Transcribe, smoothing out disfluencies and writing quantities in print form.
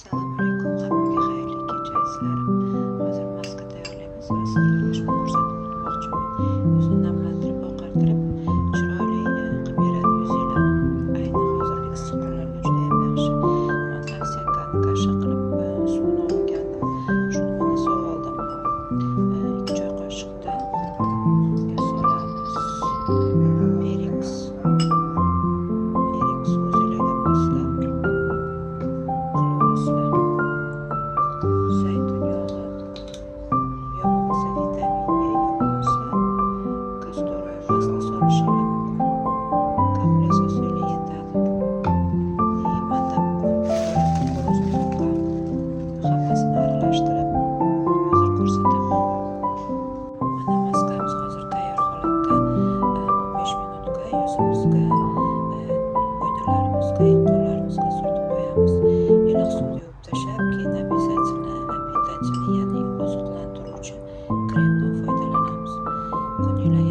Assalomu alaykum, hammaga xayrli kecha izlarim. Hozir maska tayyorlaymiz va sizlarga ushbu ko'rsatuvni o'tmoqchiman. Yuzni namlantirib, oqartirib, chiroyli qilib beradi yuzinglarni. Ayni hozirgi issiq kunlarga judayam yaxshi. Mandarsiyakani qashshoq qilib suvini olgandim. Shuni mana sog'oldim. 2 choy qoshiqda solamiz. Erix o'zinglarga moslar. Zaytun yog'i, yo bo'lmasa vitaminga, yo bo'lmasa kastorovый maslo solishingiz mumkin. Kompress usuli yetadi. Manda kukurizni yog'ga hammasini aralashtirib hozir ko'rsataman. Mana maskamiz hozir tayyor holatda. 15 minutga yuzimizga, mo'ynallarimizga, qo'llarimizga surtib qo'yamiz. Iliq suvda yuvib tashlab, keyin обязательно, ya'ni oziqlantiruvchi kremdan foydalanamiz. Kuninglar